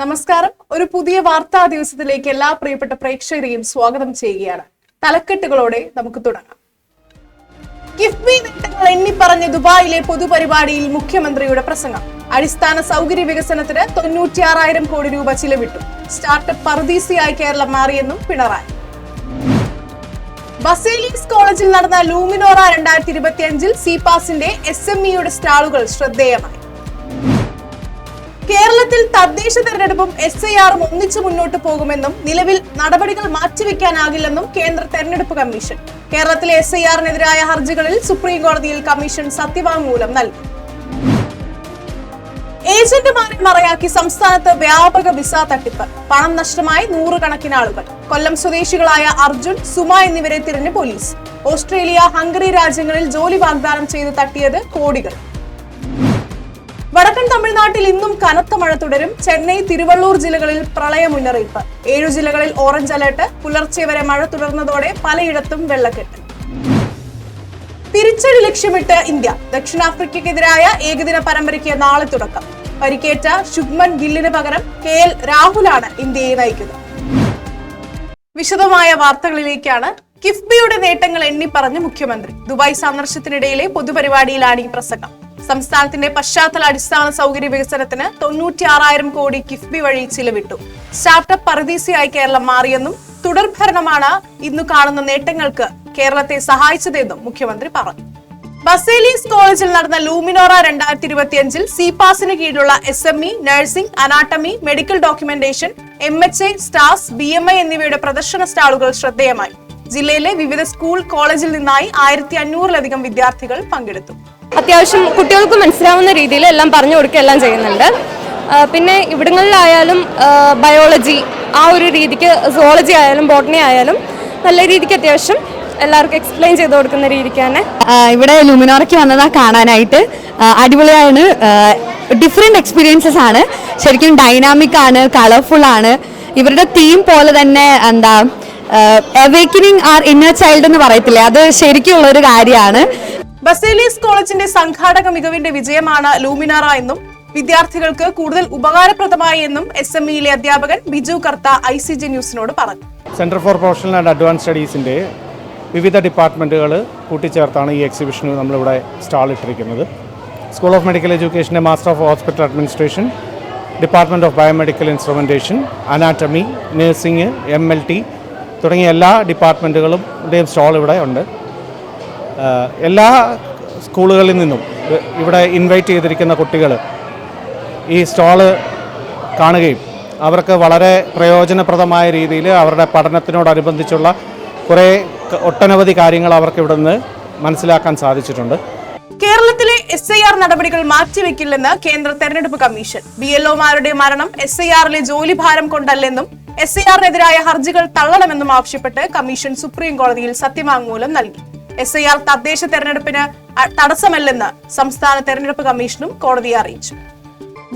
നമസ്കാരം. ഒരു പുതിയ വാർത്താ ദിവസത്തിലേക്ക് എല്ലാ പ്രിയപ്പെട്ട പ്രേക്ഷകരെയും സ്വാഗതം ചെയ്യുകയാണ്. തലക്കെട്ടുകളോടെ നമുക്ക് തുടങ്ങാം. കിഫ്ബി നേട്ടങ്ങൾ എണ്ണിപ്പറഞ്ഞ് ദുബായിലെ പൊതുപരിപാടിയിൽ മുഖ്യമന്ത്രിയുടെ പ്രസംഗം. അടിസ്ഥാന സൗകര്യ വികസനത്തിന് 96,000 കോടി രൂപ ചിലവിട്ടു. സ്റ്റാർട്ടപ്പ് പറുദീസയായി കേരളം മാറിയെന്നും പിണറായി. ബസേലിയസ് കോളേജിൽ നടന്ന ലൂമിനോറ 2025 സിപാസിന്റെ SMEയുടെ സ്റ്റാളുകൾ ശ്രദ്ധേയമായി. കേരളത്തിൽ തദ്ദേശ തെരഞ്ഞെടുപ്പും SIRഉം ഒന്നിച്ചു മുന്നോട്ട് പോകുമെന്നും നിലവിൽ നടപടികൾ മാറ്റിവെക്കാനാകില്ലെന്നും കേന്ദ്ര തെരഞ്ഞെടുപ്പ് കമ്മീഷൻ. കേരളത്തിലെ SIRനെതിരായ ഹർജികളിൽ സുപ്രീം കോടതിയിൽ കമ്മീഷൻ സത്യവാങ്മൂലം നൽകി. ഏജന്റുമാരെ മറയാക്കി സംസ്ഥാനത്ത് വ്യാപക വിസ തട്ടിപ്പ്. പണം നഷ്ടമായി നൂറുകണക്കിന് ആളുകൾ. കൊല്ലം സ്വദേശികളായ അർജുൻ, സുമ എന്നിവരെ തിരഞ്ഞ് പോലീസ്. ഓസ്ട്രേലിയ, ഹംഗറി രാജ്യങ്ങളിൽ ജോലി വാഗ്ദാനം ചെയ്ത് തട്ടിയത് കോടികൾ. വടക്കൻ തമിഴ്നാട്ടിൽ ഇന്നും കനത്ത മഴ തുടരും. ചെന്നൈ, തിരുവള്ളൂർ ജില്ലകളിൽ പ്രളയ മുന്നറിയിപ്പ്. 7 ജില്ലകളിൽ ഓറഞ്ച് അലർട്ട്. പുലർച്ചെ വരെ മഴ തുടർന്നതോടെ പലയിടത്തും വെള്ളക്കെട്ട്. തിരിച്ചടി ലക്ഷ്യമിട്ട് ഇന്ത്യ. ദക്ഷിണാഫ്രിക്കയ്ക്കെതിരായ ഏകദിന പരമ്പരയ്ക്ക് നാളെ തുടക്കം. പരിക്കേറ്റ ശുഭ്മൻ ഗില്ലിന് പകരം KL രാഹുലാണ് ഇന്ത്യയെ നയിക്കുന്നത്. വിശദമായ വാർത്തകളിലേക്കാണ്. കിഫ്ബിയുടെ നേട്ടങ്ങൾ എണ്ണിപ്പറഞ്ഞ് മുഖ്യമന്ത്രി. ദുബായ് സന്ദർശനത്തിനിടയിലെ പൊതുപരിപാടിയിലാണ് ഈ പ്രസംഗം. സംസ്ഥാനത്തിന്റെ പശ്ചാത്തല അടിസ്ഥാന സൗകര്യ വികസനത്തിന് 96,000 കോടി കിഫ്ബി വഴി ചിലവിട്ടു. സ്റ്റാർട്ടപ്പ് പറുദീസയായി കേരളം മാറിയെന്നും തുടർഭരണമാണ് ഇന്നു കാണുന്ന നേട്ടങ്ങൾക്ക് കേരളത്തെ സഹായിച്ചതെന്നും മുഖ്യമന്ത്രി പറഞ്ഞു. ബസേലിയസ് കോളേജിൽ നടന്ന ലൂമിനോറ 2025 സിപാസിന് കീഴിലുള്ള SME, nursing, anatomy, medical documentation, MHA, stars, BMI എന്നിവയുടെ പ്രദർശന സ്റ്റാളുകൾ ശ്രദ്ധേയമായി. ജില്ലയിലെ വിവിധ സ്കൂൾ, കോളേജിൽ നിന്നായി 1500-ലധികം വിദ്യാർത്ഥികൾ പങ്കെടുത്തു. അത്യാവശ്യം കുട്ടികൾക്ക് മനസ്സിലാവുന്ന രീതിയിൽ എല്ലാം പറഞ്ഞു കൊടുക്കുക എല്ലാം ചെയ്യുന്നുണ്ട്. പിന്നെ ഇവിടങ്ങളിലായാലും ബയോളജി ആ ഒരു രീതിക്ക്, സുവോളജി ആയാലും ബോട്ടണി ആയാലും നല്ല രീതിക്ക് അത്യാവശ്യം എല്ലാവർക്കും എക്സ്പ്ലെയിൻ ചെയ്ത് കൊടുക്കുന്ന രീതിക്ക് തന്നെ. ഇവിടെ ലൂമിനോറയ്ക്ക് വന്നതാ കാണാനായിട്ട്. അടിപൊളിയാണ്. ഡിഫറെൻറ്റ് എക്സ്പീരിയൻസസ് ആണ്. ശരിക്കും ഡൈനാമിക് ആണ്, കളർഫുൾ ആണ്. ഇവരുടെ തീം പോലെ തന്നെ അവേക്കനിങ് ആർ ഇന്നർ ചൈൽഡ് എന്ന് പറയത്തില്ലേ, അത് ശരിക്കും ഉള്ളൊരു കാര്യമാണ്. ബസേലിയസ് കോളേജിന്റെ സംഘാടക മികവിന്റെ വിജയമാണ് ലൂമിനോറ എന്നും വിദ്യാർത്ഥികൾക്ക് കൂടുതൽ ഉപകാരപ്രദമായി എന്നും SMEയിലെ അധ്യാപകൻ ബിജു കർത്ത ICG ന്യൂസിനോട് പറഞ്ഞു. Centre for professional and advance സ്റ്റഡീസിൻ്റെ വിവിധ ഡിപ്പാർട്ട്മെൻറ്റുകൾ കൂട്ടിച്ചേർത്താണ് ഈ എക്സിബിഷന് നമ്മളിവിടെ സ്റ്റാൾ ഇട്ടിരിക്കുന്നത്. സ്കൂൾ ഓഫ് മെഡിക്കൽ എഡ്യൂക്കേഷൻ്റെ master of hospital administration, department of biomedical instrumentation, anatomy, nursing, MLT തുടങ്ങിയ എല്ലാ ഡിപ്പാർട്ട്മെൻറ്റുകളുടെയും സ്റ്റാൾ ഇവിടെ ഉണ്ട്. എല്ലാ സ്കൂളുകളിൽ നിന്നും ഇവിടെ ഇൻവൈറ്റ് ചെയ്തിരിക്കുന്ന കുട്ടികൾ ഈ സ്റ്റാള് കാണുകയും അവർക്ക് വളരെ പ്രയോജനപ്രദമായ രീതിയിൽ അവരുടെ പഠനത്തിനോടനുബന്ധിച്ചുള്ള ഒട്ടനവധി കാര്യങ്ങൾ അവർക്ക് ഇവിടെ നിന്ന് മനസ്സിലാക്കാൻ സാധിച്ചിട്ടുണ്ട്. കേരളത്തിലെ SIR നടപടികൾ മാറ്റിവെക്കില്ലെന്ന് കേന്ദ്ര തെരഞ്ഞെടുപ്പ് കമ്മീഷൻ. BLOമാരുടെ മരണം SIRലെ ജോലിഭാരം കൊണ്ടല്ലെന്നും SIRനെതിരായ ഹർജികൾ തള്ളണമെന്നും ആവശ്യപ്പെട്ട് കമ്മീഷൻ സുപ്രീം കോടതിയിൽ സത്യവാങ്മൂലം നൽകി. SIR തദ്ദേശ തെരഞ്ഞെടുപ്പിന് തടസ്സമല്ലെന്ന് സംസ്ഥാന തെരഞ്ഞെടുപ്പ് കമ്മീഷനും കോടതിയെ അറിയിച്ചു.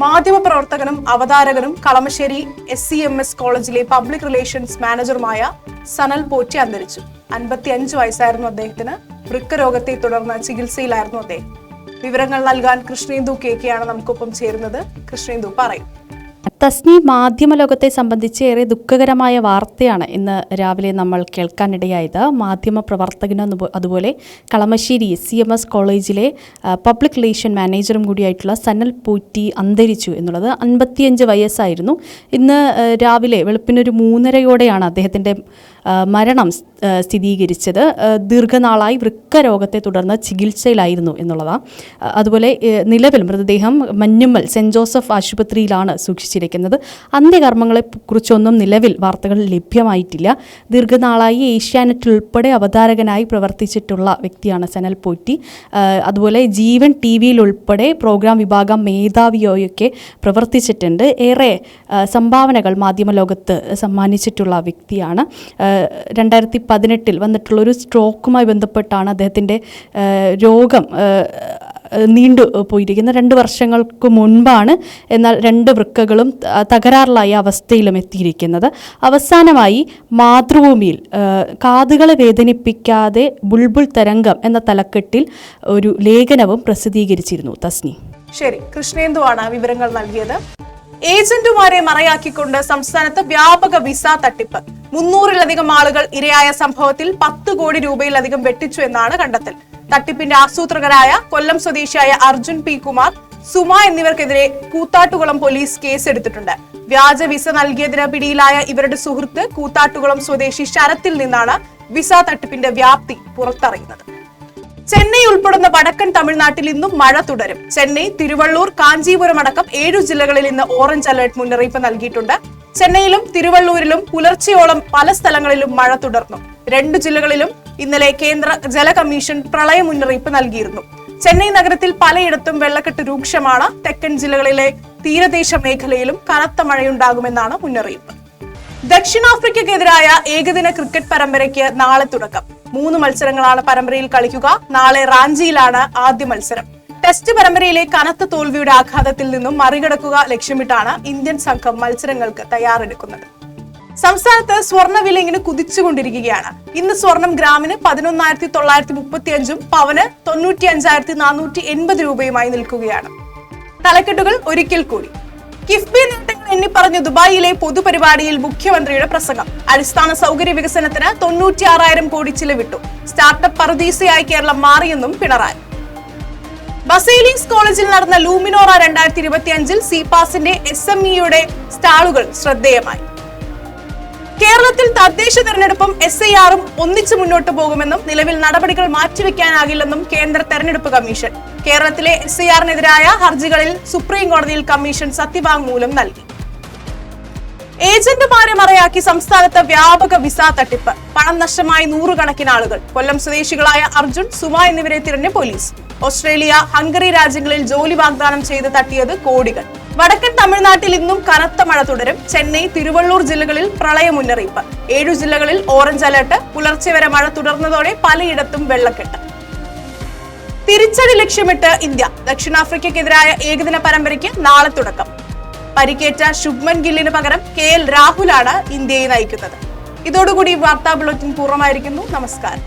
മാധ്യമപ്രവർത്തകനും അവതാരകനും കളമശ്ശേരി SCMS കോളേജിലെ പബ്ലിക് റിലേഷൻസ് മാനേജറുമായ സനൽ പോറ്റി അന്തരിച്ചു. 55 വയസ്സായിരുന്നു അദ്ദേഹത്തിന്. വൃക്കരോഗത്തെ തുടർന്ന് ചികിത്സയിലായിരുന്നു അദ്ദേഹം. വിവരങ്ങൾ നൽകാൻ കൃഷ്ണേന്ദു KK ആണ് നമുക്കൊപ്പം ചേരുന്നത്. കൃഷ്ണേന്ദു പറയും. തസ്നി, മാധ്യമലോകത്തെ സംബന്ധിച്ച് ഏറെ ദുഃഖകരമായ വാർത്തയാണ് ഇന്ന് രാവിലെ നമ്മൾ കേൾക്കാനിടയായത്. മാധ്യമപ്രവർത്തകനും അതുപോലെ കളമശ്ശേരി SCMS കോളേജിലെ പബ്ലിക് റിലേഷൻ മാനേജറും കൂടിയായിട്ടുള്ള സനൽ പോറ്റി അന്തരിച്ചു എന്നുള്ളത്. 55 വയസ്സായിരുന്നു. ഇന്ന് രാവിലെ വെളുപ്പിനൊരു 3:30 അദ്ദേഹത്തിൻ്റെ മരണം സ്ഥിരീകരിച്ചത്. ദീർഘനാളായി വൃക്കരോഗത്തെ തുടർന്ന് ചികിത്സയിലായിരുന്നു എന്നുള്ളതാണ്. അതുപോലെ നിലവിൽ മൃതദേഹം മഞ്ഞുമ്മൽ സെൻറ് ജോസഫ് ആശുപത്രിയിലാണ് സൂക്ഷിച്ചിരിക്കുന്നത്. അന്ത്യകർമ്മങ്ങളെക്കുറിച്ചൊന്നും നിലവിൽ വാർത്തകൾ ലഭ്യമായിട്ടില്ല. ദീർഘനാളായി ഏഷ്യാനെറ്റ് ഉൾപ്പെടെ അവതാരകനായി പ്രവർത്തിച്ചിട്ടുള്ള വ്യക്തിയാണ് സനൽ പോറ്റി. അതുപോലെ ജീവൻ TVയിൽ ഉൾപ്പെടെ പ്രോഗ്രാം വിഭാഗം മേധാവിയോയൊക്കെ പ്രവർത്തിച്ചിട്ടുണ്ട്. ഏറെ സംഭാവനകൾ മാധ്യമലോകത്ത് സമ്മാനിച്ചിട്ടുള്ള വ്യക്തിയാണ്. 2018 വന്നിട്ടുള്ളൊരു സ്ട്രോക്കുമായി ബന്ധപ്പെട്ടാണ് അദ്ദേഹത്തിൻ്റെ രോഗം നീണ്ടു പോയിരിക്കുന്നത്. 2 വർഷങ്ങൾക്ക് മുൻപാണ് എന്നാൽ 2 വൃക്കകളും തകരാറിലായ അവസ്ഥയിലും എത്തിയിരിക്കുന്നത്. അവസാനമായി മാതൃഭൂമിയിൽ കാതുകളെ വേദനിപ്പിക്കാതെ ബുൾബുൾ തരംഗം എന്ന തലക്കെട്ടിൽ ഒരു ലേഖനവും പ്രസിദ്ധീകരിച്ചിരുന്നു. തസ്നി. ശരി, കൃഷ്ണേന്ദുവാണ് വിവരങ്ങൾ നൽകിയത്. ഏജന്റുമാരെ മറയാക്കിക്കൊണ്ട് സംസ്ഥാനത്ത് വ്യാപക വിസ തട്ടിപ്പ്. 300-ലധികം ആളുകൾ ഇരയായ സംഭവത്തിൽ 10 കോടി രൂപയിലധികം വെട്ടിച്ചു എന്നാണ് കണ്ടെത്തൽ. തട്ടിപ്പിന്റെ ആസൂത്രകരായ കൊല്ലം സ്വദേശിയായ അർജുൻ പി കുമാർ, സുമ എന്നിവർക്കെതിരെ കൂത്താട്ടുകുളം പോലീസ് കേസെടുത്തിട്ടുണ്ട്. വ്യാജ വിസ നൽകിയതിന് പിടിയിലായ ഇവരുടെ സുഹൃത്ത് കൂത്താട്ടുകുളം സ്വദേശി ശരത്തിൽ നിന്നാണ് വിസ തട്ടിപ്പിന്റെ വ്യാപ്തി പുറത്തറിയുന്നത്. ചെന്നൈ ഉൾപ്പെടുന്ന വടക്കൻ തമിഴ്നാട്ടിൽ ഇന്നും മഴ തുടരും. ചെന്നൈ, തിരുവള്ളൂർ, കാഞ്ചീപുരം അടക്കം 7 ജില്ലകളിൽ ഇന്ന് ഓറഞ്ച് അലർട്ട് മുന്നറിയിപ്പ് നൽകിയിട്ടുണ്ട്. ചെന്നൈയിലും തിരുവള്ളൂരിലും പുലർച്ചെയോളം പല സ്ഥലങ്ങളിലും മഴ തുടർന്നു. 2 ജില്ലകളിലും ഇന്നലെ കേന്ദ്ര ജല കമ്മീഷൻ പ്രളയ മുന്നറിയിപ്പ് നൽകിയിരുന്നു. ചെന്നൈ നഗരത്തിൽ പലയിടത്തും വെള്ളക്കെട്ട് രൂക്ഷമാണ്. തെക്കൻ ജില്ലകളിലെ തീരദേശ മേഖലയിലും കനത്ത മഴയുണ്ടാകുമെന്നാണ് മുന്നറിയിപ്പ്. ദക്ഷിണാഫ്രിക്കയ്ക്കെതിരായ ഏകദിന ക്രിക്കറ്റ് പരമ്പരയ്ക്ക് നാളെ തുടക്കം. 3 മത്സരങ്ങളാണ് പരമ്പരയിൽ കളിക്കുക. നാളെ റാഞ്ചിയിലാണ് ആദ്യ മത്സരം. ടെസ്റ്റ് പരമ്പരയിലെ കനത്ത തോൽവിയുടെ ആഘാതത്തിൽ നിന്നും മറികടക്കുക ലക്ഷ്യമിട്ടാണ് ഇന്ത്യൻ സംഘം മത്സരങ്ങൾക്ക് തയ്യാറെടുക്കുന്നത്. സംസ്ഥാനത്ത് സ്വർണ്ണവില ഇങ്ങനെ കുതിച്ചുകൊണ്ടിരിക്കുകയാണ്. ഇന്ന് സ്വർണം ഗ്രാമിന് 11,935 പവന് 95,480 രൂപയുമായി നിൽക്കുകയാണ്. തലക്കെട്ടുകൾ ഒരിക്കൽ കൂടി. കിഫ്ബി നേട്ടങ്ങൾ എണ്ണിപ്പറഞ്ഞു ദുബായിലെ പൊതുപരിപാടിയിൽ മുഖ്യമന്ത്രിയുടെ പ്രസംഗം. അടിസ്ഥാന സൗകര്യ വികസനത്തിന് 96,000 കോടി ചിലവിട്ടു. സ്റ്റാർട്ടപ്പ് പറുദീസയായി കേരളം മാറിയെന്നും പിണറായി. ബസേലിയസ് കോളേജിൽ നടന്ന ലൂമിനോറ 2025 സിപാസിന്റെ SMEയുടെ സ്റ്റാളുകൾ ശ്രദ്ധേയമായി. കേരളത്തിൽ തദ്ദേശ തെരഞ്ഞെടുപ്പും SIR-ഉം ഒന്നിച്ചു മുന്നോട്ട് പോകുമെന്നും നിലവിൽ നടപടികൾ മാറ്റിവെക്കാനാകില്ലെന്നും കേന്ദ്ര തെരഞ്ഞെടുപ്പ് കമ്മീഷൻ. കേരളത്തിലെ SIR-നെതിരായ ഹർജികളിൽ സുപ്രീം കോടതിയിൽ കമ്മീഷൻ സത്യവാങ്മൂലം നൽകി. ഏജന്റുമാരെ മറയാക്കി സംസ്ഥാനത്ത് വ്യാപക വിസ തട്ടിപ്പ്. പണം നഷ്ടമായി 100 കണക്കിന് ആളുകൾ. കൊല്ലം സ്വദേശികളായ അർജുൻ, സുമ എന്നിവരെ തിരഞ്ഞ പോലീസ്. ഓസ്ട്രേലിയ, ഹംഗറി രാജ്യങ്ങളിൽ ജോലി വാഗ്ദാനം ചെയ്ത് തട്ടിയത് കോടികൾ. വടക്കൻ തമിഴ്നാട്ടിൽ ഇന്നും കനത്ത മഴ തുടരും. ചെന്നൈ, തിരുവള്ളൂർ ജില്ലകളിൽ പ്രളയ മുന്നറിയിപ്പ്. 7 ജില്ലകളിൽ ഓറഞ്ച് അലർട്ട്. പുലർച്ചെ വരെ മഴ തുടർന്നതോടെ പലയിടത്തും വെള്ളക്കെട്ട്. തിരിച്ചടി ലക്ഷ്യമിട്ട് ഇന്ത്യ. ദക്ഷിണാഫ്രിക്കയ്ക്കെതിരായ ഏകദിന പരമ്പരയ്ക്ക് നാളെ തുടക്കം. പരിക്കേറ്റ ശുഭ്മൻ ഗില്ലിന് പകരം KL രാഹുലാണ് ഇന്ത്യയെ നയിക്കുന്നത്. ഇതോടുകൂടി വാർത്താ ബുള്ളറ്റിൻ പൂർണ്ണമായിരിക്കുന്നു. നമസ്കാരം.